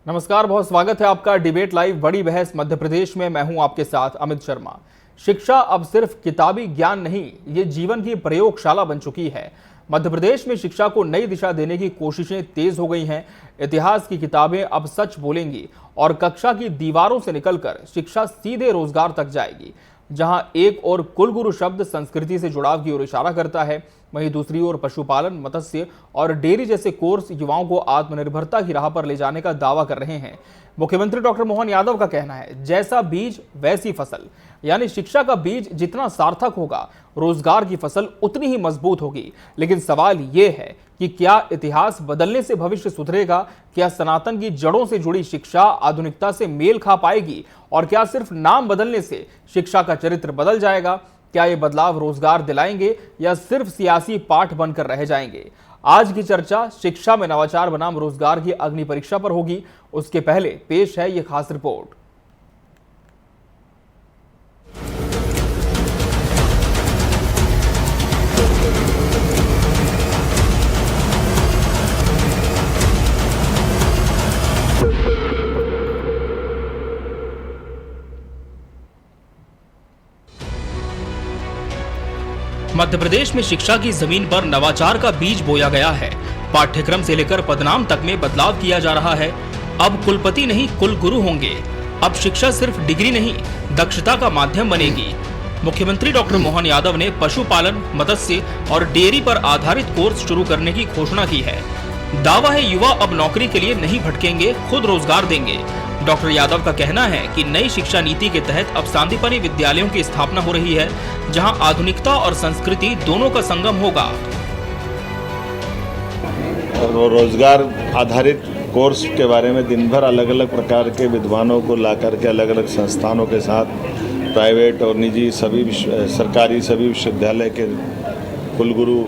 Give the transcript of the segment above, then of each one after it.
नमस्कार, बहुत स्वागत है आपका डिबेट लाइव बड़ी बहस मध्य प्रदेश में। मैं हूं आपके साथ अमित शर्मा। शिक्षा अब सिर्फ किताबी ज्ञान नहीं, ये जीवन की प्रयोगशाला बन चुकी है। मध्य प्रदेश में शिक्षा को नई दिशा देने की कोशिशें तेज हो गई हैं। इतिहास की किताबें अब सच बोलेंगी और कक्षा की दीवारों से निकलकर शिक्षा सीधे रोजगार तक जाएगी। जहां एक और कुलगुरु शब्द संस्कृति से जुड़ाव की ओर इशारा करता है, वहीं दूसरी ओर पशुपालन, मत्स्य और डेयरी जैसे कोर्स युवाओं को आत्मनिर्भरता की राह पर ले जाने का दावा कर रहे हैं। मुख्यमंत्री डॉक्टर मोहन यादव का कहना है, जैसा बीज वैसी फसल, यानी शिक्षा का बीज जितना सार्थक होगा, रोजगार की फसल उतनी ही मजबूत होगी। लेकिन सवाल यह है कि क्या इतिहास बदलने से भविष्य सुधरेगा? क्या सनातन की जड़ों से जुड़ी शिक्षा आधुनिकता से मेल खा पाएगी? और क्या सिर्फ नाम बदलने से शिक्षा का चरित्र बदल जाएगा? क्या ये बदलाव रोजगार दिलाएंगे या सिर्फ सियासी पाठ बनकर रह जाएंगे? आज की चर्चा शिक्षा में नवाचार बनाम रोजगार की अग्नि परीक्षा पर होगी। उसके पहले पेश है ये खास रिपोर्ट। मध्य प्रदेश में शिक्षा की जमीन पर नवाचार का बीज बोया गया है। पाठ्यक्रम से लेकर पदनाम तक में बदलाव किया जा रहा है। अब कुलपति नहीं, कुलगुरु होंगे। अब शिक्षा सिर्फ डिग्री नहीं, दक्षता का माध्यम बनेगी। मुख्यमंत्री डॉक्टर मोहन यादव ने पशुपालन, मत्स्य और डेयरी पर आधारित कोर्स शुरू करने की घोषणा की है। दावा है, युवा अब नौकरी के लिए नहीं भटकेंगे, खुद रोजगार देंगे। डॉक्टर यादव का कहना है कि नई शिक्षा नीति के तहत अब सांदीपनि विद्यालयों की स्थापना हो रही है, जहां आधुनिकता और संस्कृति दोनों का संगम होगा। रोजगार आधारित कोर्स के बारे में दिन भर अलग अलग प्रकार के विद्वानों को लाकर के अलग अलग संस्थानों के साथ प्राइवेट और निजी सभी सरकारी सभी विश्वविद्यालय के कुलगुरु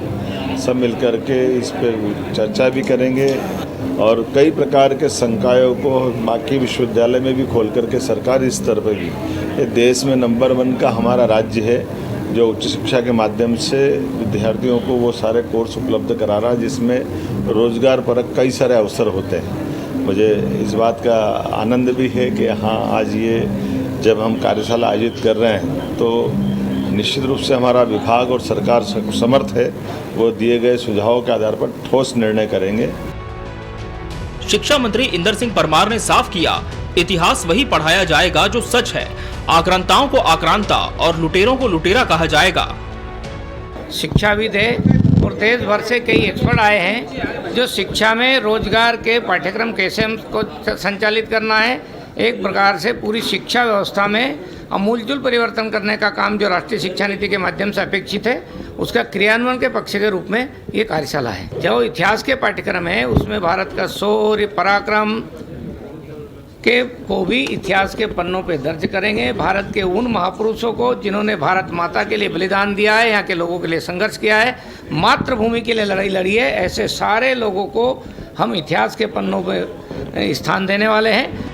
सब मिलकर के इस पर चर्चा भी करेंगे और कई प्रकार के संकायों को बाकी विश्वविद्यालय में भी खोल करके सरकारी स्तर पर भी। ये देश में नंबर 1 का हमारा राज्य है जो उच्च शिक्षा के माध्यम से विद्यार्थियों को वो सारे कोर्स उपलब्ध करा रहा है जिसमें रोजगार परक कई सारे अवसर होते हैं। मुझे इस बात का आनंद भी है कि हाँ, आज ये जब हम कार्यशाला आयोजित कर रहे हैं तो निश्चित रूप से हमारा विभाग और सरकार समर्थ है, वो दिए गए सुझावों के आधार पर ठोस निर्णय करेंगे। शिक्षा मंत्री इंदर सिंह परमार ने साफ किया, इतिहास वही पढ़ाया जाएगा जो सच है। आक्रांताओं को आक्रांता और लुटेरों को लुटेरा कहा जाएगा। शिक्षाविद है और देश भर से कई एक्सपर्ट आए हैं जो शिक्षा में रोजगार के पाठ्यक्रम कैसे हमको संचालित करना है, एक प्रकार से पूरी शिक्षा व्यवस्था में अमूलचूल परिवर्तन करने का काम जो राष्ट्रीय शिक्षा नीति के माध्यम से अपेक्षित है, उसका क्रियान्वयन के पक्ष के रूप में ये कार्यशाला है। जो इतिहास के पाठ्यक्रम है उसमें भारत का शौर्य पराक्रम के को भी इतिहास के पन्नों पे दर्ज करेंगे। भारत के उन महापुरुषों को जिन्होंने भारत माता के लिए बलिदान दिया है, यहाँ के लोगों के लिए संघर्ष किया है, मातृभूमि के लिए लड़ाई लड़ी है, ऐसे सारे लोगों को हम इतिहास के पन्नों पे स्थान देने वाले हैं।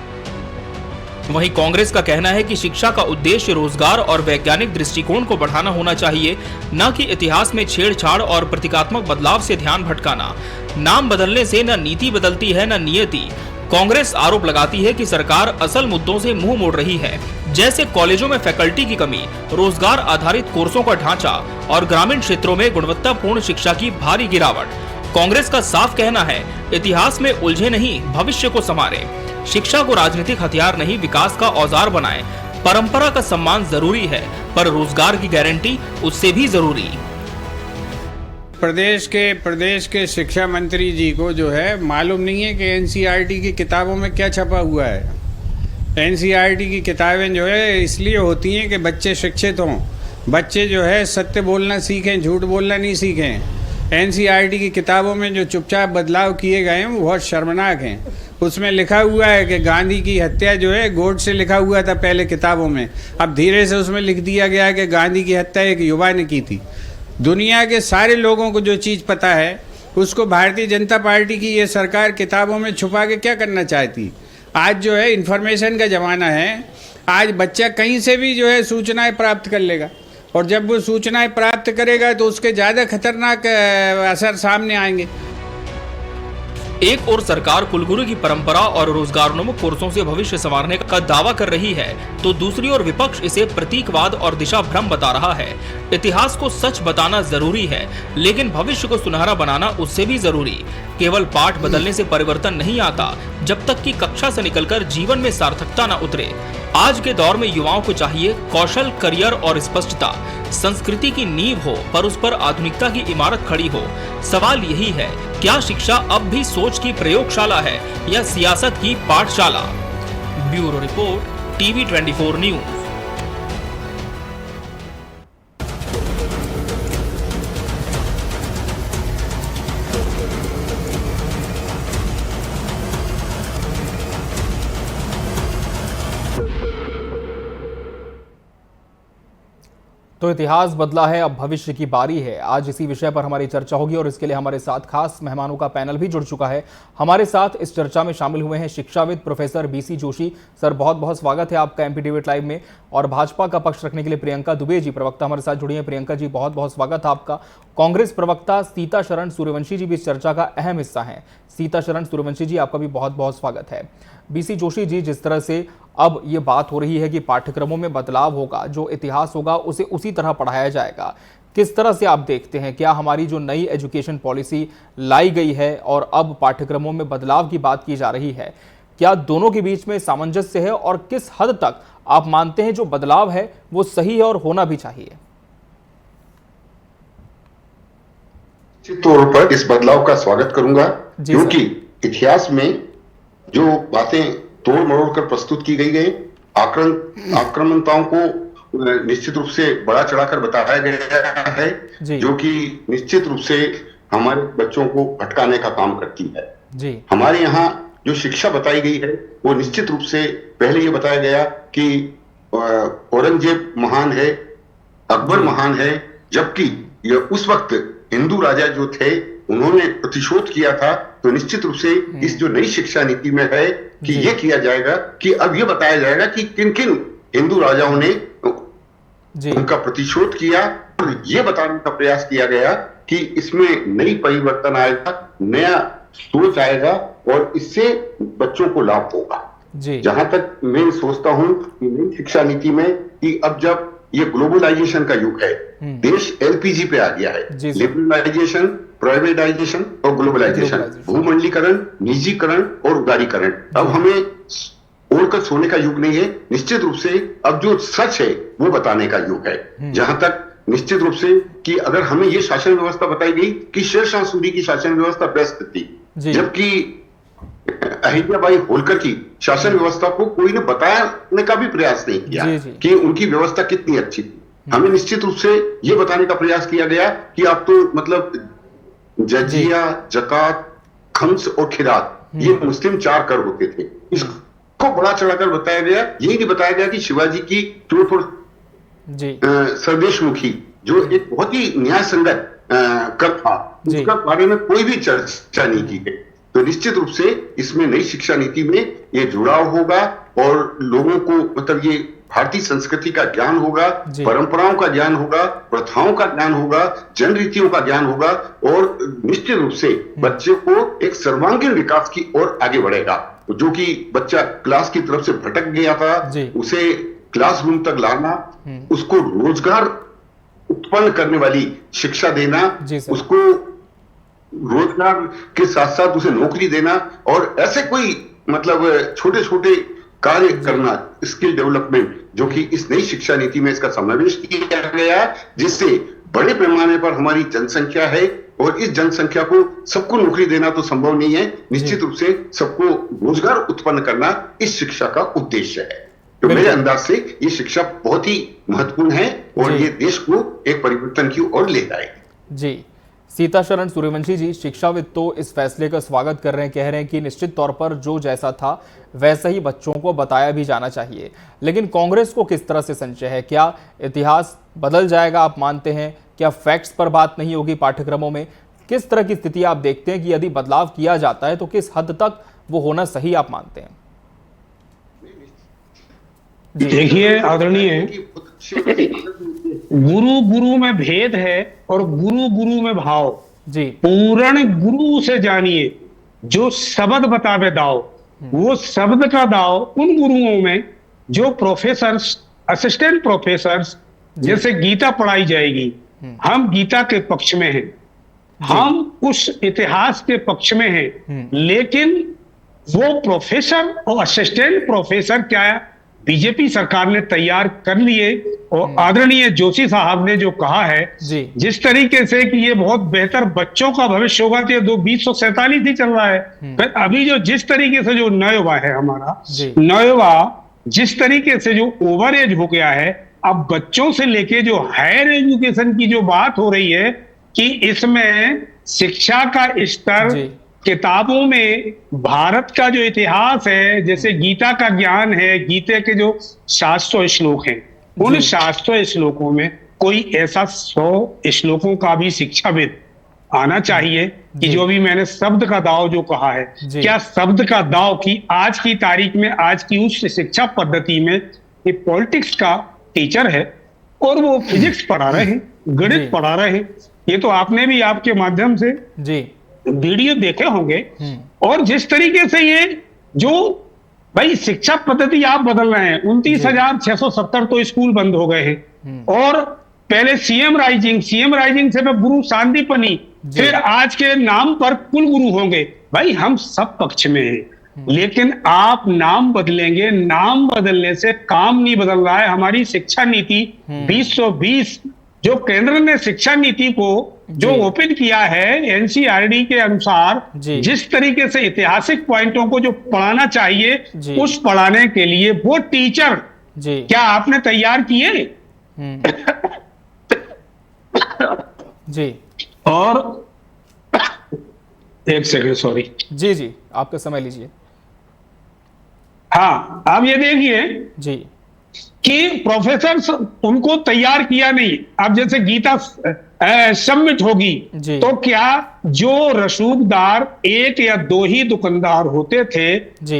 वहीं कांग्रेस का कहना है कि शिक्षा का उद्देश्य रोजगार और वैज्ञानिक दृष्टिकोण को बढ़ाना होना चाहिए, न कि इतिहास में छेड़छाड़ और प्रतीकात्मक बदलाव से ध्यान भटकाना। नाम बदलने से न नीति बदलती है न नियति। कांग्रेस आरोप लगाती है कि सरकार असल मुद्दों से मुंह मोड़ रही है, जैसे कॉलेजों में फैकल्टी की कमी, रोजगार आधारित कोर्सों का ढांचा और ग्रामीण क्षेत्रों में गुणवत्तापूर्ण शिक्षा की भारी गिरावट। कांग्रेस का साफ कहना है, इतिहास में उलझे नहीं, भविष्य को संवारे। शिक्षा को राजनीतिक हथियार नहीं, विकास का औजार बनाएं। परंपरा का सम्मान जरूरी है, पर रोजगार की गारंटी उससे भी जरूरी। प्रदेश के शिक्षा मंत्री जी को जो है मालूम नहीं है कि एनसीईआरटी की किताबों में क्या छपा हुआ है। एनसीईआरटी की किताबें जो है इसलिए होती हैं कि बच्चे शिक्षित हों, बच्चे जो है सत्य बोलना सीखें, झूठ बोलना नहीं सीखें। एनसीईआरटी की किताबों में जो चुपचाप बदलाव किए गए हैं वो बहुत शर्मनाक हैं। उसमें लिखा हुआ है कि गांधी की हत्या जो है गोड से लिखा हुआ था पहले किताबों में, अब धीरे से उसमें लिख दिया गया कि गांधी की हत्या एक युवा ने की थी। दुनिया के सारे लोगों को जो चीज़ पता है उसको भारतीय जनता पार्टी की ये सरकार किताबों में छुपा के क्या करना चाहती। आज जो है इन्फॉर्मेशन का ज़माना है, आज बच्चा कहीं से भी जो है सूचनाएं प्राप्त कर लेगा और जब वो सूचनाएं प्राप्त करेगा तो उसके ज़्यादा खतरनाक असर सामने आएंगे। एक और सरकार कुलगुरु की परंपरा और रोजगारोन्मुख कोर्सों से भविष्य संवारने का दावा कर रही है, तो दूसरी ओर विपक्ष इसे प्रतीकवाद और दिशा भ्रम बता रहा है। इतिहास को सच बताना जरूरी है, लेकिन भविष्य को सुनहरा बनाना उससे भी जरूरी। केवल पाठ बदलने से परिवर्तन नहीं आता, जब तक कि कक्षा से निकलकर जीवन में सार्थकता न उतरे। आज के दौर में युवाओं को चाहिए कौशल, करियर और स्पष्टता। संस्कृति की नींव हो, पर उस पर आधुनिकता की इमारत खड़ी हो। सवाल यही है, क्या शिक्षा अब भी सोच की प्रयोगशाला है या सियासत की पाठशाला? Bureau report, TV 24 news. तो इतिहास बदला है, अब भविष्य की बारी है। आज इसी विषय पर हमारी चर्चा होगी और इसके लिए हमारे साथ खास मेहमानों का पैनल भी जुड़ चुका है। हमारे साथ इस चर्चा में शामिल हुए हैं शिक्षाविद प्रोफेसर बीसी जोशी। सर, बहुत बहुत स्वागत है आपका एमपी डिबेट लाइव में। और भाजपा का पक्ष रखने के लिए प्रियंका दुबे जी, प्रवक्ता, हमारे साथ जुड़ी हैं। प्रियंका जी, बहुत बहुत स्वागत है आपका। कांग्रेस प्रवक्ता सीताशरण सूर्यवंशी जी भी इस चर्चा का अहम हिस्सा हैं। सीताशरण सूर्यवंशी जी, आपका भी बहुत बहुत स्वागत है। बीसी जोशी जी, जिस तरह से अब ये बात हो रही है कि पाठ्यक्रमों में बदलाव होगा, जो इतिहास होगा उसे उसी तरह पढ़ाया जाएगा, किस तरह से आप देखते हैं? क्या हमारी जो नई एजुकेशन पॉलिसी लाई गई है और अब पाठ्यक्रमों में बदलाव की बात की जा रही है, क्या दोनों के बीच में सामंजस्य है और किस हद तक आप मानते हैं जो बदलाव है वो सही है और होना भी चाहिए? निश्चित तौर पर इस बदलाव का स्वागत करूंगा, क्योंकि इतिहास में जो बातें तोड़ मरोड़ कर प्रस्तुत की गई है, आक्रमणताओं को निश्चित रूप से बड़ा चढ़ाकर बताया गया है, जो कि निश्चित रूप से हमारे बच्चों को भटकाने का काम करती है जी। हमारे यहाँ जो शिक्षा बताई गई है वो निश्चित रूप से पहले ये बताया गया कि औरंगजेब महान है, अकबर महान है, जबकि उस वक्त हिंदू राजा जो थे उन्होंने प्रतिशोध किया था। तो निश्चित रूप से इस जो नई शिक्षा नीति में है कि ये किया जाएगा कि अब ये बताया जाएगा कि किन किन हिंदू राजाओं ने उनका प्रतिशोध किया, और ये बताने का प्रयास किया गया कि इसमें नई परिवर्तन आएगा, नया सोच आएगा और इससे बच्चों को लाभ होगा। जहां तक मैं सोचता हूं कि नई शिक्षा नीति में कि अब जब ये ग्लोबलाइजेशन का युग है, देश एलपीजी पे आ गया है, लिबरलाइजेशन, प्राइवेटाइजेशन और ग्लोबलाइजेशन, भूमंडलीकरण, निजीकरण और उदारीकरण। अब हमें ओढ़कर सोने का युग नहीं है, निश्चित रूप से अब जो सच है वो बताने का युग है। जहां तक निश्चित रूप से कि अगर हमें ये शासन व्यवस्था बताई गई कि शेरशाह सूरी की शासन व्यवस्था बेस्ट थी, जबकि अहिल्याबाई होलकर की शासन व्यवस्था को कोई ने बताने का भी प्रयास नहीं किया कि उनकी व्यवस्था कितनी अच्छी थी। हमें निश्चित रूप से ये बताने का प्रयास किया गया कि आप तो मतलब जजिया, जकात, खम्स और खिरात, ये मुस्लिम 4 कर होते थे, इसको बड़ा चढ़ाकर बताया गया। यही नहीं बताया गया कि शिवाजी की चोट और स्वदेशमुखी जो एक बहुत ही न्याय संगत कर था, उसका बारे में कोई भी चर्चा नहीं की गई। तो निश्चित रूप से इसमें नई शिक्षा नीति में ये जुड़ाव होगा और लोगों को मतलब ये भारतीय संस्कृति का ज्ञान होगा, परंपराओं का ज्ञान होगा, प्रथाओं का ज्ञान होगा, जन रीतियों का ज्ञान होगा और निश्चित रूप से बच्चे को एक सर्वांगीण विकास की ओर आगे बढ़ेगा। जो कि बच्चा क्लास की तरफ से भटक गया था, उसे क्लासरूम तक लाना, उसको रोजगार उत्पन्न करने वाली शिक्षा देना, उसको रोजगार के साथ साथ उसे नौकरी देना और ऐसे कोई मतलब छोटे छोटे कार्य करना, स्किल डेवलपमेंट, जो कि इस नई शिक्षा नीति में इसका समावेश किया गया, जिससे बड़े पैमाने पर हमारी जनसंख्या है और इस जनसंख्या को सबको नौकरी देना तो संभव नहीं है, निश्चित रूप से सबको रोजगार उत्पन्न करना इस शिक्षा का उद्देश्य है। तो मेरे अंदाज से ये शिक्षा बहुत ही महत्वपूर्ण है और ये देश को एक परिवर्तन की ओर ले जाएगी। जी, सीताशरण सूर्यवंशी जी, शिक्षाविद तो इस फैसले का स्वागत कर रहे हैं, कह रहे हैं कि निश्चित तौर पर जो जैसा था वैसा ही बच्चों को बताया भी जाना चाहिए, लेकिन कांग्रेस को किस तरह से संशय है? क्या इतिहास बदल जाएगा आप मानते हैं? क्या फैक्ट्स पर बात नहीं होगी पाठ्यक्रमों में? किस तरह की स्थिति आप देखते हैं कि यदि बदलाव किया जाता है तो किस हद तक वो होना सही आप मानते हैं? देखिए आदरणीय, गुरु गुरु में भेद है और गुरु गुरु में भाव। जी, पूर्ण गुरु से जानिए जो शब्द बतावे दाव, वो शब्द का दाव उन गुरुओं में जो प्रोफेसर्स, असिस्टेंट प्रोफेसर्स, जैसे गीता पढ़ाई जाएगी, हम गीता के पक्ष में हैं, हम उस इतिहास के पक्ष में हैं, लेकिन वो प्रोफेसर और असिस्टेंट प्रोफेसर क्या बीजेपी सरकार ने तैयार कर लिए। और आदरणीय जोशी साहब ने जो कहा है जिस तरीके से कि ये बहुत बेहतर बच्चों का भविष्य होगा, तो ये 2047 ही चल रहा है। फिर अभी जो जिस तरीके से जो नौवा है हमारा नौवा, जिस तरीके से जो ओवर एज हो गया है, अब बच्चों से लेके जो हायर एजुकेशन की जो बात हो रही है कि इसमें शिक्षा का स्तर, किताबों में भारत का जो इतिहास है, जैसे गीता का ज्ञान है, गीता के जो 700 श्लोक हैं, उन 700 श्लोकों में कोई ऐसा 100 श्लोकों का भी शिक्षाविद आना चाहिए कि जो भी मैंने शब्द का दाव जो कहा है, क्या शब्द का दाव की आज की तारीख में, आज की उस शिक्षा पद्धति में ये पॉलिटिक्स का टीचर है और वो फिजिक्स पढ़ा रहे हैं, गणित पढ़ा रहे हैं। ये तो आपने भी आपके माध्यम से वीडियो देखे होंगे। और जिस तरीके से ये जो भाई शिक्षा पद्धति आप बदल रहे हैं, 29,670 तो स्कूल बंद हो गए हैं, और पहले सीएम राइजिंग से गुरु सांदीपनी, फिर आज के नाम पर कुल गुरु होंगे। भाई हम सब पक्ष में हैं, लेकिन आप नाम बदलेंगे, नाम बदलने से काम नहीं बदल रहा है। हमारी शिक्षा नीति 2020 जो केंद्र ने शिक्षा नीति को जो ओपन किया है एनसीईआरटी के अनुसार, जिस तरीके से ऐतिहासिक पॉइंटों को जो पढ़ाना चाहिए, उस पढ़ाने के लिए वो टीचर क्या आपने तैयार किए? जी और एक सेकंड, सॉरी, जी आपका समय लीजिए। हाँ, आप ये देखिए जी कि प्रोफेसर उनको तैयार किया नहीं। अब जैसे गीता सबमिट होगी तो क्या जो रसूखदार 1 या 2 ही दुकानदार होते थे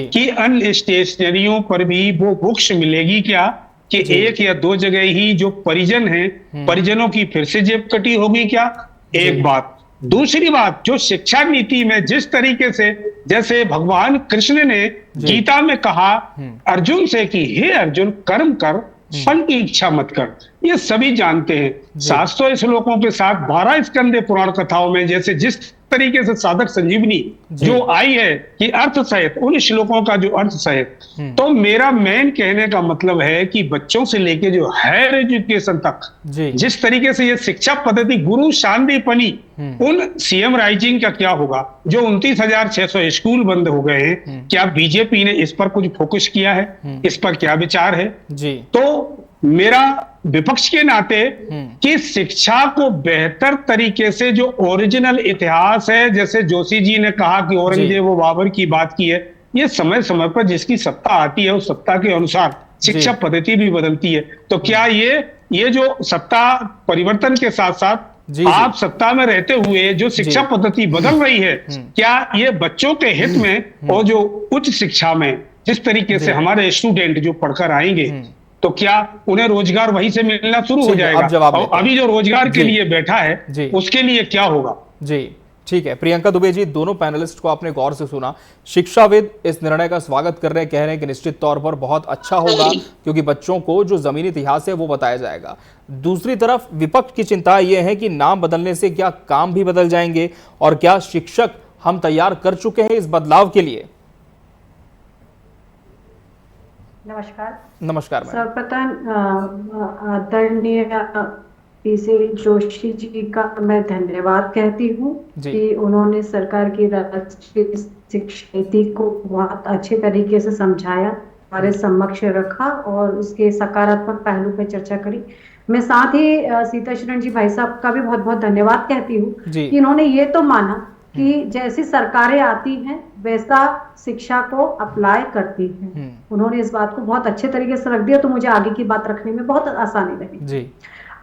कि अन्य स्टेशनरियों पर भी वो बुक्स मिलेगी क्या, कि 1 या 2 जगह ही जो परिजन हैं, परिजनों की फिर से जेब कटी होगी क्या? एक बात। दूसरी बात, जो शिक्षा नीति में जिस तरीके से, जैसे भगवान कृष्ण ने गीता में कहा अर्जुन से कि हे अर्जुन कर्म कर, फल की इच्छा मत कर, ये सभी जानते हैं। 700 श्लोकों के साथ 12 स्कंदे पुराण कथाओं में जैसे जिस तरीके से साधक संजीवनी जो आई है कि अर्थ सहित, उन श्लोकों का जो अर्थ सहित, तो मेरा मेन कहने का मतलब है कि बच्चों से लेके जो हायर एजुकेशन तक जिस तरीके से ये शिक्षा पद्धति गुरु सांदीपनी, उन सीएम राइजिंग का क्या होगा? जो 29,600 स्कूल बंद हो गए हैं, क्या बीजेपी ने इस पर कुछ फोकस किया है? इस पर क्या विचार है? तो मेरा विपक्ष के नाते कि शिक्षा को बेहतर तरीके से जो ओरिजिनल इतिहास है, जैसे जोशी जी ने कहा कि औरंगजेब व बाबर की बात की है, ये समय समय पर जिसकी सत्ता आती है उस सत्ता के अनुसार शिक्षा पद्धति भी बदलती है। तो क्या ये जो सत्ता परिवर्तन के साथ साथ आप सत्ता में रहते हुए जो शिक्षा पद्धति बदल रही है, क्या ये बच्चों के हित में और जो उच्च शिक्षा में जिस तरीके से हमारे स्टूडेंट जो पढ़कर आएंगे, तो क्या उन्हें रोजगार वहीं से मिलना शुरू हो जाएगा? और अभी जो रोजगार के लिए बैठा है उसके लिए क्या होगा? जी ठीक है। प्रियंका दुबे जी, दोनों पैनलिस्ट को आपने गौर से सुना। शिक्षाविद इस निर्णय का स्वागत कर रहे हैं, कह रहे हैं कि निश्चित तौर पर बहुत अच्छा होगा क्योंकि बच्चों को जो जमीनी इतिहास है वो बताया जाएगा। दूसरी तरफ विपक्ष की चिंता यह है कि नाम बदलने से क्या काम भी बदल जाएंगे और क्या शिक्षक हम तैयार कर चुके हैं इस बदलाव के लिए? नमस्कार मैम। सर्वप्रथम आदरणीय पीसी जोशी जी का मैं धन्यवाद कहती हूँ कि उन्होंने सरकार की राष्ट्रीय शिक्षा नीति को बहुत अच्छे तरीके से समझाया, हमारे समक्ष रखा और उसके सकारात्मक पहलू पर चर्चा करी। मैं साथ ही सीताशरण जी भाई साहब का भी बहुत बहुत धन्यवाद कहती हूँ कि इन्होंने ये तो माना कि जैसी सरकारें आती हैं वैसा शिक्षा को अप्लाई करती हैं। उन्होंने इस बात को बहुत अच्छे तरीके से रख दिया, तो मुझे आगे की बात रखने में बहुत आसानी रही।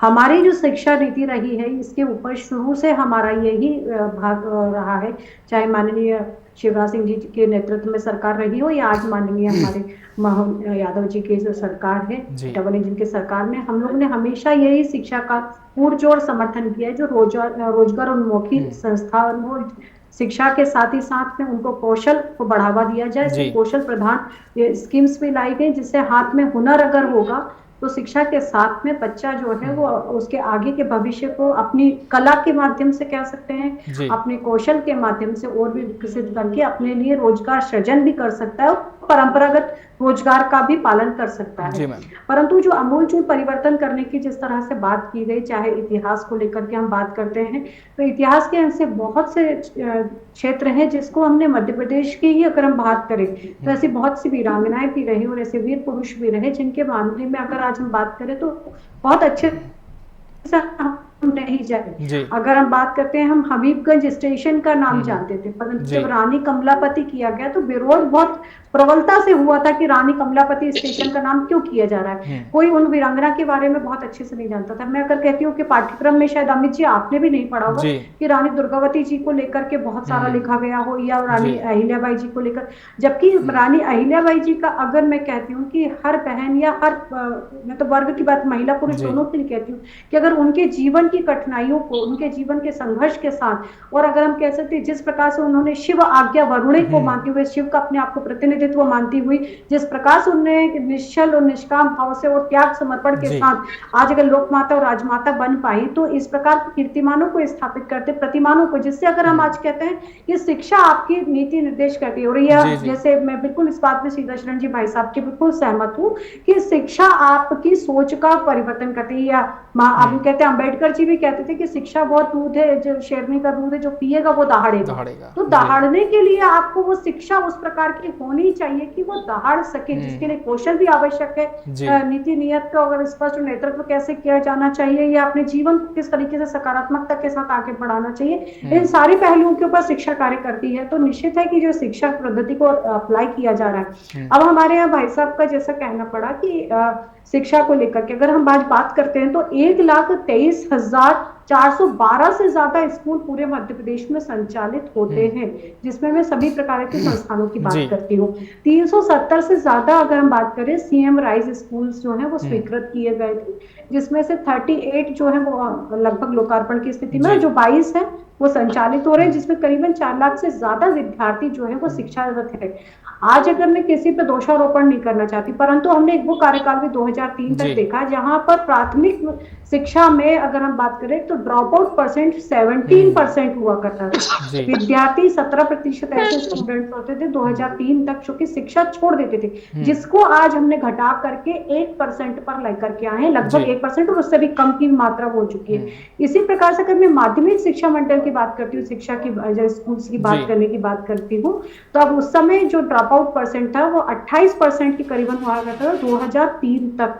हमारी जो शिक्षा नीति रही है इसके ऊपर शुरू से हमारा यही भाग रहा है, चाहे माननीय शिवराज सिंह जी के नेतृत्व में सरकार रही हो या आज माननीय हमारे मोहन यादव जी की जो सरकार है, डबल इंजन की सरकार में, हम लोग ने हमेशा यही शिक्षा का पुरजोर समर्थन किया है। जो रोजगार उन्मुखी संस्थान हो, शिक्षा के साथ ही साथ में उनको कौशल को बढ़ावा दिया जाए। कौशल प्रधान स्कीम्स भी लाई गई, जिससे हाथ में हुनर अगर होगा तो शिक्षा के साथ में बच्चा जो है वो उसके आगे के भविष्य को अपनी कला के माध्यम से कह सकते हैं, अपने कौशल के माध्यम से और भी विकसित करके अपने लिए रोजगार सृजन भी कर सकता है और परंपरागत रोजगार का भी पालन कर सकता है। परंतु जो आमूलचूल परिवर्तन करने की जिस तरह से बात की गई, चाहे इतिहास को लेकर के हम बात करते हैं तो इतिहास के ऐसे बहुत से क्षेत्र हैं जिसको हमने मध्य प्रदेश की ही अगर हम बात करें तो ऐसी बहुत सी वीरांगनाएं भी रही और ऐसे वीर पुरुष भी रहे जिनके मामले में अगर आज हम बात करें तो बहुत अच्छे नहीं जाए। अगर हम बात करते हैं, हम हबीबगंज स्टेशन का नाम जानते थे, परंतु जब रानी कमलापति किया गया तो विरोध बहुत प्रबलता से हुआ था कि रानी कमलापति स्टेशन का नाम क्यों किया जा रहा है। कोई उन वीरांगना के बारे में बहुत अच्छे से नहीं जानता था। मैं अगर कहती हूँ कि पाठ्यक्रम में शायद अमित जी आपने भी नहीं पढ़ा होगा कि रानी दुर्गावती जी को लेकर के बहुत सारा लिखा गया हो या रानी अहिल्याबाई जी को लेकर, जबकि रानी अहिल्याबाई जी का अगर मैं कहती हूँ कि हर बहन या हर मैं तो वर्ग की बात महिला पुरुष दोनों के लिए कहती हूँ कि अगर उनके जीवन की कठिनाइयों को, उनके जीवन के संघर्ष के साथ, और अगर हम कह सकते हैं जिस प्रकार से उन्होंने शिव आज्ञा वरुणे को मानते हुए, शिव का अपने आप को प्रतिनिधित्व मानती हुई, जिस प्रकार से उन्होंने निश्चल और निष्काम भाव से और त्याग समर्पण के साथ आज अगर लोक माता और राजमाता बन पाई, तो इस प्रकार के कीर्तिमानों को स्थापित करते, प्रतिमानों को, जिससे अगर हम आज कहते हैं कि शिक्षा आपकी नीति निर्देश करती है। और यह जैसे मैं बिल्कुल इस बात में श्रीधर शरण जी भाई साहब के बिल्कुल सहमत हूँ कि शिक्षा आपकी सोच का परिवर्तन करती है। या आप कहते हैं, अम्बेडकर जी भी कहते थे कि शिक्षा बहुत दूध है, जो शेरनी का दूध है, जो पिएगा वो दहाड़ेगा। तो दहाड़ने के लिए आपको वो शिक्षा उस प्रकार की होनी चाहिए कि वो दहाड़ सके, जिसके लिए कौशल भी आवश्यक है। नीति नियत का अगर स्पष्ट नेतृत्व कैसे किया जाना चाहिए या अपने जीवन को किस तरीके से सकारात्मकता के साथ आगे बढ़ाना चाहिए, इन सारे पहलुओं के ऊपर शिक्षा कार्य करती है। तो निश्चित है कि जो शिक्षा पद्धति को अप्लाई किया जा रहा है। अब हमारे यहाँ भाई साहब का जैसा कहना पड़ा कि शिक्षा को लेकर के अगर हम आज बात करते हैं तो 1,23,412 से ज्यादा स्कूल पूरे मध्य प्रदेश में संचालित होते हैं, जिसमें मैं सभी प्रकार के संस्थानों की बात करती हूँ। 370 से ज्यादा अगर हम बात करें CM राइज स्कूल्स जो है वो स्वीकृत किए गए थे, जिसमें से 38 जो है वो लगभग लोकार्पण की स्थिति में, जो 22 है वो संचालित हो रहे हैं, जिसमें करीबन 4 लाख से ज्यादा विद्यार्थी जो है वो शिक्षारत है। आज अगर मैं किसी पे दोषारोपण नहीं करना चाहती, परंतु हमने वो कार्यकाल में 2003 तक देखा जहां पर प्राथमिक शिक्षा में अगर हम बात करें तो ड्रॉप आउट परसेंट 17% हुआ करता था। विद्यार्थी 17% ऐसे स्टूडेंट्स होते थे 2003 तक जो कि शिक्षा छोड़ देते थे, जिसको आज हमने घटा करके 1% पर लेकर के आए हैं, लगभग 1% और उससे भी कम की मात्रा हो चुकी है। इसी प्रकार से अगर मैं माध्यमिक शिक्षा मंडल की बात करती हूँ, शिक्षा की स्कूल्स की बात करने की बात करती हूँ, तो अब उस समय जो ड्रॉप आउट परसेंट था वो 28% के करीबन हुआ करता था 2003 तक।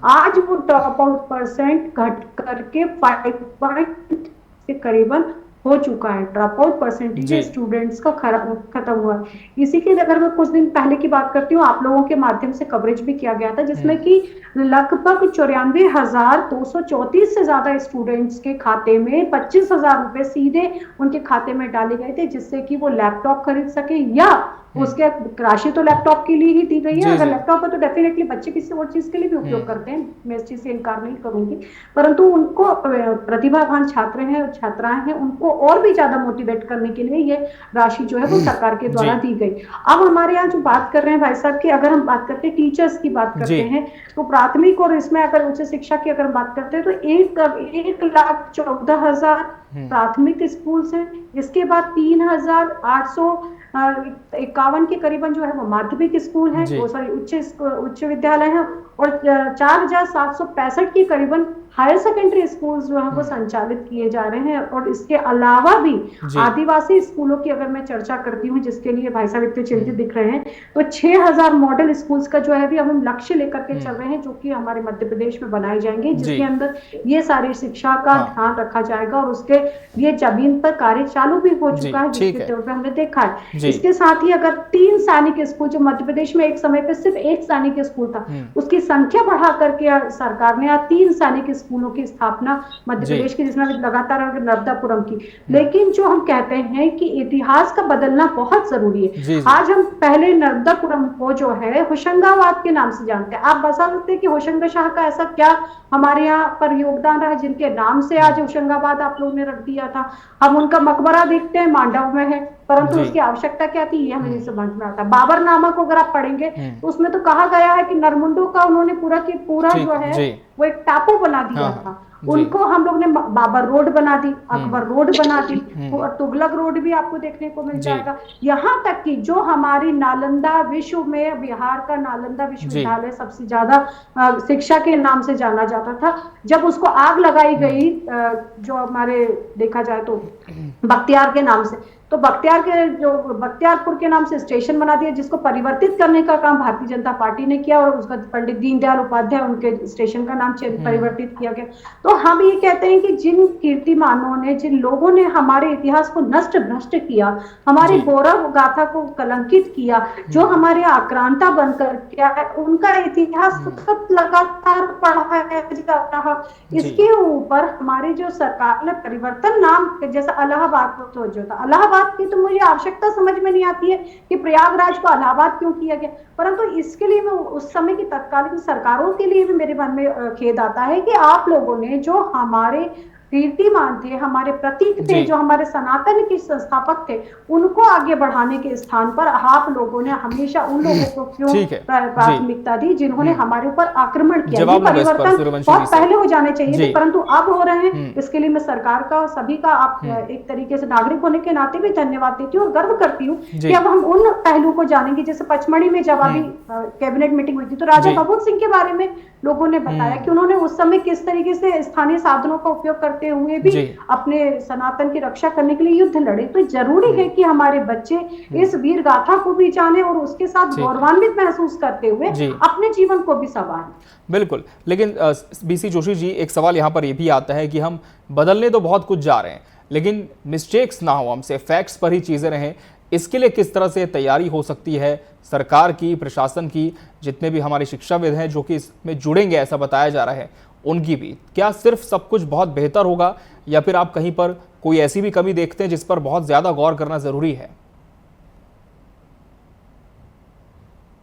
आज वो ड्रॉप आउट परसेंट घट करके 5% के करीबन हो चुका है। ड्रॉप आउट परसेंटेज स्टूडेंट्स का खत्म हुआ। इसी के अगर मैं कुछ दिन पहले की बात करती हूँ, आप लोगों के माध्यम से कवरेज भी किया गया था, जिसमें कि लगभग 94,234 से ज्यादा स्टूडेंट्स के खाते में 25,000 रुपए सीधे उनके खाते में डाले गए थे, जिससे कि वो लैपटॉप खरीद सके, या उसके राशि तो लैपटॉप के लिए ही दी गई है। अगर लैपटॉप है तो डेफिनेटली बच्चे किसी और चीज के लिए भी उपयोग करते हैं, मैं इस चीज से इनकार नहीं करूंगी, परंतु उनको प्रतिभावान छात्र हैं और छात्राएं हैं, उनको और भी ज्यादा मोटिवेट करने के लिए ये राशि जो है वो सरकार के द्वारा दी गई। अब हमारे यहाँ जो बात कर रहे हैं भाई साहब की, अगर हम बात करते हैं टीचर्स की बात करते हैं, तो प्राथमिक और इसमें अगर उच्च शिक्षा की अगर बात करते हैं तो 1,14,000 प्राथमिक स्कूल्स हैं। इसके बाद 3,851 के करीबन जो है वो माध्यमिक स्कूल है, वो सॉरी उच्च विद्यालय है, और 4,765 के करीबन हायर सेकेंडरी स्कूल जो है वो संचालित किए जा रहे हैं। और इसके अलावा भी आदिवासी स्कूलों की अगर मैं चर्चा करती हूँ, जिसके लिए भाई साहब इतने चिंतित दिख रहे हैं, तो 6,000 मॉडल स्कूल्स का जो है भी हम लक्ष्य लेकर के चल रहे हैं, जो कि हमारे मध्य प्रदेश में बनाए जाएंगे, जिसके अंदर ये सारी शिक्षा का ध्यान रखा जाएगा और उसके लिए जमीन पर कार्य चालू भी हो चुका है, जिसके तौर पर हमने देखा है। इसके साथ ही अगर 3 सैनिक स्कूल, जो मध्य प्रदेश में एक समय पर सिर्फ 1 सैनिक स्कूल था, उसकी संख्या बढ़ा करके सरकार ने 3 सैनिक स्कूलों की स्थापना मध्य प्रदेश की, जिसमें लगातार नर्मदापुरम की। लेकिन जो हम कहते हैं कि इतिहास का बदलना बहुत जरूरी है। आज हम पहले नर्मदापुरम को जो है होशंगाबाद के नाम से जानते हैं। आप बता सकते हैं कि होशंगाशाह का ऐसा क्या हमारे यहाँ पर योगदान रहा जिनके नाम से आज होशंगाबाद आप लोगों ने रख दिया था। हम उनका मकबरा देखते हैं, मांडव में है, परंतु उसकी आवश्यकता क्या थी ये हमें नहीं समझ में आता। बाबरनामा को अगर आप पढ़ेंगे तो उसमें तो कहा गया है कि नरमुंडो का उन्होंने पूरा जो है वो एक टापू बना दिया था। उनको हम लोग ने बाबर रोड बना दी, अकबर रोड बना दी, और तुगलक रोड भी आपको देखने को मिल जाएगा। यहाँ तक कि जो हमारी नालंदा विश्व में, बिहार का नालंदा विश्वविद्यालय सबसे ज्यादा शिक्षा के नाम से जाना जाता था, जब उसको आग लगाई गई जो हमारे देखा जाए तो बख्तियार के नाम से, तो बख्तियारपुर के नाम से स्टेशन बना दिया, जिसको परिवर्तित करने का काम भारतीय जनता पार्टी ने किया और उसका पंडित दीनदयाल उपाध्याय उनके स्टेशन का नाम परिवर्तित किया गया। तो हम ये कहते हैं कि जिन कीर्तिमानों ने, जिन लोगों ने हमारे इतिहास को नष्ट भ्रष्ट किया, हमारी गौरव गाथा को कलंकित किया, जो हमारे आक्रांता बनकर किया है, उनका इतिहास लगातार पढ़ाया जा रहा। इसके ऊपर हमारी जो सरकार ने परिवर्तन नाम, जैसा इलाहाबाद को जो था, इलाहाबाद की तो मुझे आवश्यकता समझ में नहीं आती है कि प्रयागराज को इलाहाबाद क्यों किया गया, परंतु इसके लिए मैं उस समय की तत्कालीन सरकारों के लिए भी मेरे मन में खेद आता है कि आप लोगों ने जो हमारे कीर्तिमान थे, हमारे प्रतीक थे, जो हमारे सनातन के संस्थापक थे, उनको आगे बढ़ाने के स्थान पर आप लोगों ने हमेशा उन लोगों को क्यों प्राथमिकता दी जिन्होंने हमारे ऊपर आक्रमण किया। ये परिवर्तन बहुत पहले हो जाने चाहिए थे, परंतु अब हो रहे हैं। इसके लिए मैं सरकार का, सभी का, आप एक तरीके से नागरिक होने के नाते भी धन्यवाद देती हूँ और गर्व करती हूँ कि अब हम उन पहलू को जानेंगे। जैसे पचमढ़ी में जब अभी कैबिनेट मीटिंग हुई थी तो राजा भगवत सिंह के बारे में लोगों ने बताया कि उन्होंने उस समय किस तरीके से स्थानीय साधनों का उपयोग करते हुए भी अपने सनातन की रक्षा करने के लिए युद्ध लड़े। तो जरूरी है कि हमारे बच्चे इस वीर गाथा को भी जाने और उसके साथ गौरवान्वित महसूस करते हुए अपने जीवन को भी संवारें। बिल्कुल, लेकिन बीसी जोशी जी, एक सवाल यहाँ पर यह भी आता है कि हम बदलने तो बहुत कुछ जा रहे हैं, लेकिन मिस्टेक्स ना हो हमसे, फैक्ट्स पर ही चीजें रहें, इसके लिए किस तरह से तैयारी हो सकती है सरकार की, प्रशासन की, जितने भी हमारे शिक्षाविद हैं जो कि इसमें जुड़ेंगे ऐसा बताया जा रहा है, उनकी भी? क्या सिर्फ सब कुछ बहुत बेहतर होगा या फिर आप कहीं पर कोई ऐसी भी कमी देखते हैं जिस पर बहुत ज्यादा गौर करना जरूरी है?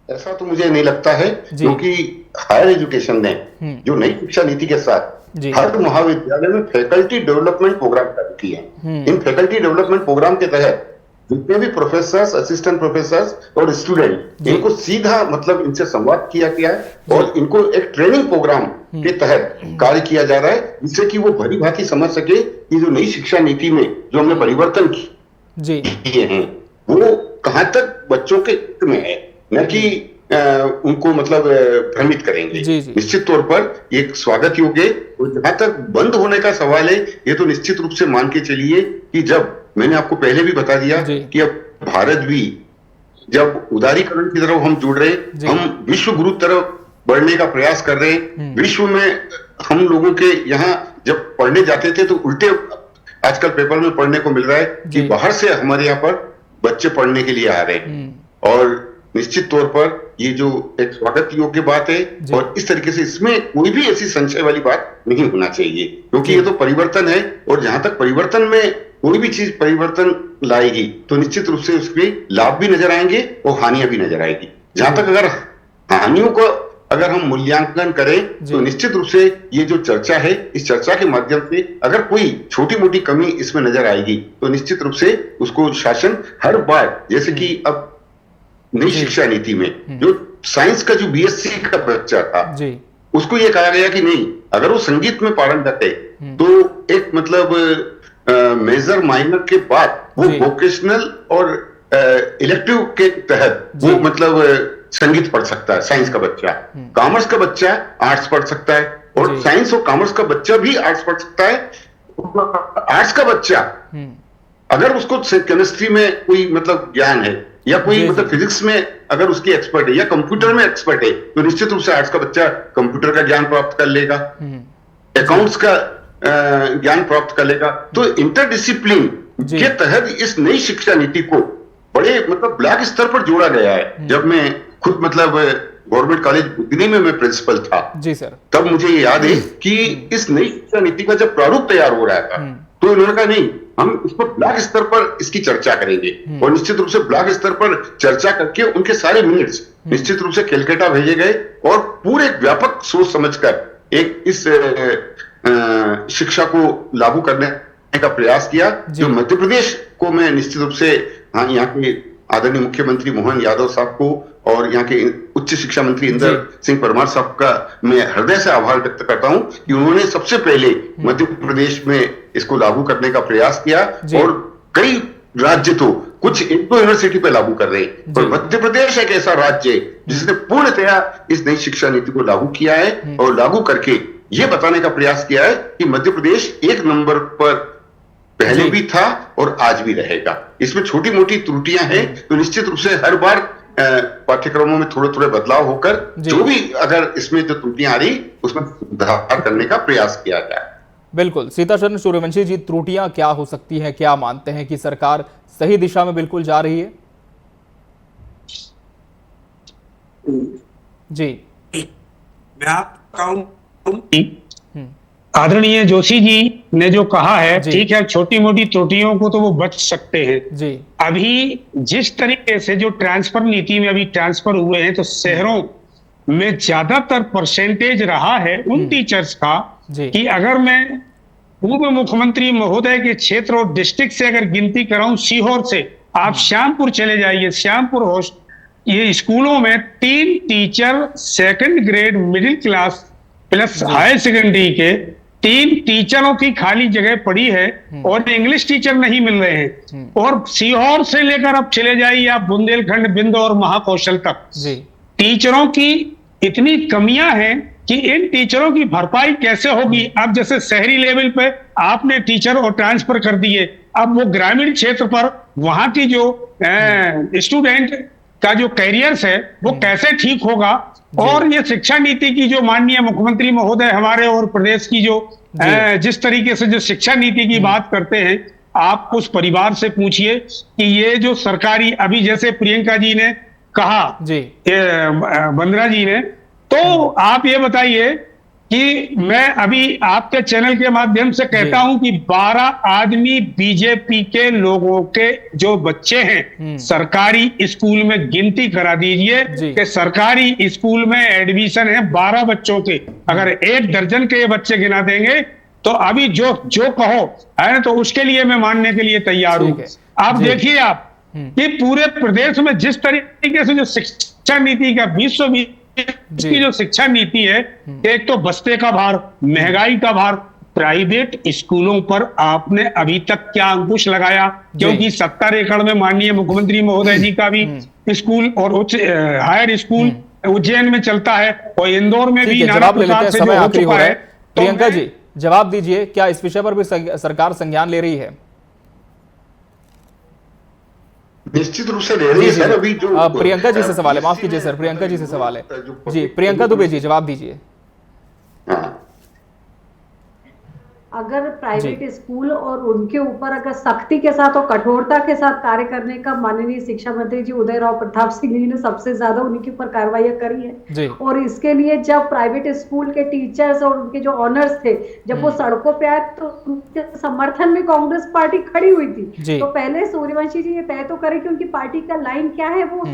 ऐसा तो मुझे नहीं लगता है, क्योंकि हायर एजुकेशन ने जो नई शिक्षा नीति के साथ हर महाविद्यालय में फैकल्टी डेवलपमेंट प्रोग्राम चालू किए हैं। इन फैकल्टी डेवलपमेंट प्रोग्राम के तहत जितने भी प्रोफेसर्स, असिस्टेंट प्रोफेसर्स और स्टूडेंट, इनको सीधा मतलब इनसे संवाद किया गया है और इनको एक ट्रेनिंग प्रोग्राम के तहत कार्य किया जा रहा है, जिससे कि वो भली भांति समझ सके कि जो नई शिक्षा नीति में जो हमने परिवर्तन किए हैं वो कहां तक बच्चों के हित में है, न कि उनको मतलब भ्रमित करेंगे। निश्चित तौर पर एक स्वागत योग्य है। और जहां तक बंद होने का सवाल है, ये तो निश्चित रूप से मान के चलिए कि जब मैंने आपको पहले भी बता दिया कि अब भारत भी जब उदारीकरण की तरफ हम जुड़ रहे, हम विश्व गुरु तरफ बढ़ने का प्रयास कर रहे हैं। विश्व में हम लोगों के यहाँ जब पढ़ने जाते थे तो उल्टे आजकल पेपर में पढ़ने को मिल रहा है कि बाहर से हमारे यहाँ पर बच्चे पढ़ने के लिए आ रहे हैं। और निश्चित तौर पर ये जो एक स्वागत योग्य बात है और इस तरीके से इसमें कोई भी ऐसी संशय वाली बात नहीं होना चाहिए, क्योंकि ये तो परिवर्तन है और जहां तक परिवर्तन में कोई भी चीज परिवर्तन लाएगी तो निश्चित रूप से उसके लाभ भी नजर आएंगे और हानियां भी नजर आएगी। जहां तक अगर हानियों को अगर हम मूल्यांकन करें तो निश्चित रूप से ये जो चर्चा है, इस चर्चा के माध्यम से अगर कोई छोटी मोटी कमी इसमें नजर आएगी तो निश्चित रूप से उसको शासन हर बार, जैसे कि अब नई शिक्षा नीति में जो साइंस का जो बीएससी का बच्चा था उसको ये कहा गया कि नहीं, अगर वो संगीत में पारंगत है तो एक मतलब मेजर माइनर के बाद वो वोकेशनल और इलेक्टिव के तहत वो मतलब संगीत पढ़ सकता है साइंस का बच्चा। कॉमर्स का बच्चा आर्ट्स पढ़ सकता है और साइंस और कॉमर्स का बच्चा भी आर्ट्स पढ़ सकता है। आर्ट्स का बच्चा अगर उसको केमिस्ट्री में कोई मतलब ज्ञान है या कोई मतलब फिजिक्स में अगर उसकी एक्सपर्ट है या कंप्यूटर में एक्सपर्ट है तो निश्चित रूप से आर्ट्स का बच्चा कंप्यूटर का ज्ञान प्राप्त कर लेगा, अकाउंट्स का ज्ञान प्राप्त कर लेगा। तो इंटरडिसिप्लिन के तहत इस नई शिक्षा नीति को बड़े मतलब ब्लॉक स्तर पर जोड़ा गया है। जब मैं खुद मतलब गवर्नमेंट कॉलेज बुधनी में मैं प्रिंसिपल था जी सर, तब मुझे ये याद है कि इस नई शिक्षा नीति का जब प्रारूप तैयार हो रहा था तो इन्होंने कहा नहीं, हम इस पर ब्लॉक स्तर पर इसकी चर्चा करेंगे और निश्चित रूप से ब्लॉक स्तर पर चर्चा करके उनके सारे मिनट्स निश्चित रूप से कैलकाटा भेजे गए और पूरे व्यापक सोच समझकर एक इस शिक्षा को लागू करने का प्रयास किया, जो मध्य प्रदेश को मैं निश्चित रूप से यहाँ के आदरणीय मुख्यमंत्री मोहन यादव साहब को और यहाँ के उच्च शिक्षा मंत्री इंदर सिंह परमार साहब का मैं हृदय से आभार व्यक्त करता हूं कि उन्होंने सबसे पहले मध्य प्रदेश में इसको लागू करने का प्रयास किया और कई राज्य तो कुछ एक दो यूनिवर्सिटी पे लागू कर रहे हैं, पर मध्य प्रदेश एक ऐसा राज्य है जिसने पूर्णतया इस नई शिक्षा नीति को लागू किया है और लागू करके ये बताने का प्रयास किया है कि मध्य प्रदेश एक नंबर पर पहले भी था और आज भी रहेगा। इसमें छोटी मोटी त्रुटियां हैं तो निश्चित रूप से हर बार पाठ्यक्रमों में थोड़े थोड़े बदलाव होकर जो भी अगर इसमें जो त्रुटियां आ रही उसमें सुधार करने का प्रयास किया जाए। बिल्कुल, सीताशरण सूर्यवंशी जी, त्रुटियां क्या हो सकती हैं, क्या मानते हैं कि सरकार सही दिशा में बिल्कुल जा रही है? जी, मैं आपको कहूं आदरणीय जोशी जी ने जो कहा है ठीक है, छोटी मोटी त्रुटियों को तो वो बच सकते हैं जी। अभी जिस तरीके से जो ट्रांसफर नीति में अभी ट्रांसफर हुए हैं तो शहरों में ज्यादातर परसेंटेज रहा है उन टीचर्स का कि अगर मैं पूर्व मुख्यमंत्री महोदय के क्षेत्र और डिस्ट्रिक्ट से अगर गिनती कराऊं, सीहोर से आप श्यामपुर चले जाइए, श्यामपुर ये स्कूलों में 3 teacher second grade middle class plus higher secondary के 3 टीचरों की खाली जगह पड़ी है और इंग्लिश टीचर नहीं मिल रहे हैं। और सीहोर से लेकर अब चले जाइए आप बुंदेलखंड, बिंद और महाकौशल तक टीचरों की इतनी कमियां हैं कि इन टीचरों की भरपाई कैसे होगी। अब जैसे शहरी लेवल पे आपने टीचर और ट्रांसफर कर दिए, अब वो ग्रामीण क्षेत्र पर वहां की जो स्टूडेंट का जो कैरियर्स है वो कैसे ठीक होगा। और ये शिक्षा नीति की जो माननीय मुख्यमंत्री महोदय हमारे और प्रदेश की जो जिस तरीके से जो शिक्षा नीति की बात करते हैं, आप उस परिवार से पूछिए कि ये जो सरकारी अभी जैसे प्रियंका जी ने कहा बंद्रा जी ने, तो आप ये बताइए कि मैं अभी आपके चैनल के माध्यम से कहता हूं कि 12 आदमी बीजेपी के लोगों के जो बच्चे हैं सरकारी स्कूल में गिनती करा दीजिए कि सरकारी स्कूल में एडमिशन है 12 बच्चों के, अगर 1 दर्जन के ये बच्चे गिना देंगे तो अभी जो कहो है ना, तो उसके लिए मैं मानने के लिए तैयार हूं। आप देखिए आप कि पूरे प्रदेश में जिस तरीके से जो शिक्षा नीति का 2020 की जो शिक्षा नीति है, एक तो बस्ते का भार, महंगाई का भार, प्राइवेट स्कूलों पर आपने अभी तक क्या अंकुश लगाया? क्योंकि 70 एकड़ में माननीय मुख्यमंत्री महोदय जी का भी स्कूल और उच्च हायर स्कूल उज्जैन में चलता है और इंदौर में भी नाना प्रकार से हो चुका है। प्रियंका जी जवाब दीजिए, क्या इस विषय पर भी सरकार संज्ञान ले रही है? निश्चित रूप से ले रही है सर। अभी जो प्रियंका जी से सवाल है, माफ कीजिए सर, प्रियंका जी से सवाल है जी। प्रियंका दुबे जी जवाब दीजिए। अगर प्राइवेट स्कूल और उनके ऊपर अगर सख्ती के साथ और कठोरता के साथ कार्य करने का माननीय शिक्षा मंत्री जी उदय राव प्रताप सिंह जी ने सबसे ज्यादा उनके ऊपर कार्रवाई करी है। और इसके लिए जब प्राइवेट स्कूल के टीचर्स और उनके जो ऑनर्स थे जब वो सड़कों पे आए तो उनके समर्थन में कांग्रेस पार्टी खड़ी हुई थी। तो पहले सूर्यवंशी जी ये तय तो करें कि उनकी पार्टी का लाइन क्या है। वो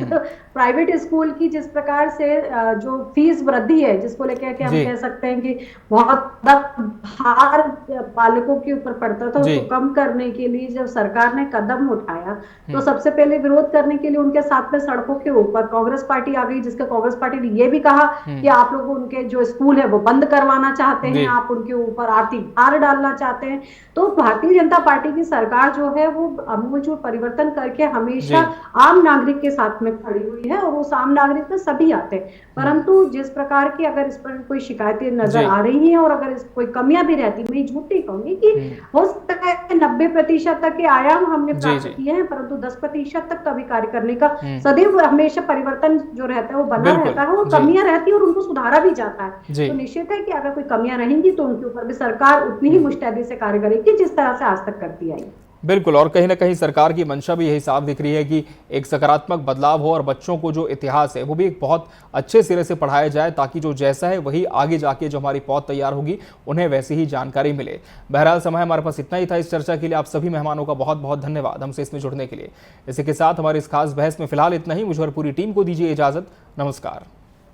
प्राइवेट स्कूल की जिस प्रकार से जो फीस वृद्धि है जिसको लेकर के हम कह सकते हैं कि बहुत भार पालकों के ऊपर पड़ता था, उसको कम करने के लिए जब सरकार ने कदम उठाया तो सबसे पहले विरोध करने के लिए उनके साथ में सड़कों के ऊपर कांग्रेस पार्टी आ गई, जिसका कांग्रेस पार्टी ने ये भी कहा कि आप लोग उनके जो स्कूल है वो बंद करवाना चाहते हैं, आप उनके ऊपर आर्थिक भार डालना चाहते हैं। तो भारतीय जनता पार्टी की सरकार जो है वो आमूलचूल परिवर्तन करके हमेशा आम नागरिक के साथ में खड़ी हुई है और उस आम नागरिक में सभी आते हैं। परंतु जिस प्रकार की अगर इस पर कोई शिकायतें नजर आ रही हैं और अगर इस कोई कमियां भी रहती, मैं झूठ नहीं कहूंगी कि हो सकता है 90% तक के आयाम हमने प्राप्त किए हैं, परंतु 10% तक तो अभी कार्य करने का सदैव हमेशा परिवर्तन जो रहता है वो बना रहता है, वो कमियां रहती है और उनको सुधारा भी जाता है। तो निश्चित है कि अगर कोई कमियां रहेंगी तो उनके ऊपर भी सरकार उतनी ही मुस्तैदी से कार्य करेगी जिस तरह से आज तक करती आई। बिल्कुल, और कहीं ना कहीं सरकार की मंशा भी यही साफ दिख रही है कि एक सकारात्मक बदलाव हो और बच्चों को जो इतिहास है वो भी एक बहुत अच्छे सिरे से पढ़ाया जाए, ताकि जो जैसा है वही आगे जाके जो हमारी पौध तैयार होगी उन्हें वैसी ही जानकारी मिले। बहरहाल समय हमारे पास इतना ही था इस चर्चा के लिए। आप सभी मेहमानों का बहुत बहुत धन्यवाद हमसे इसमें जुड़ने के लिए। इसी के साथ हमारी इस खास बहस में फिलहाल इतना ही। मुझे और पूरी टीम को दीजिए इजाजत। नमस्कार।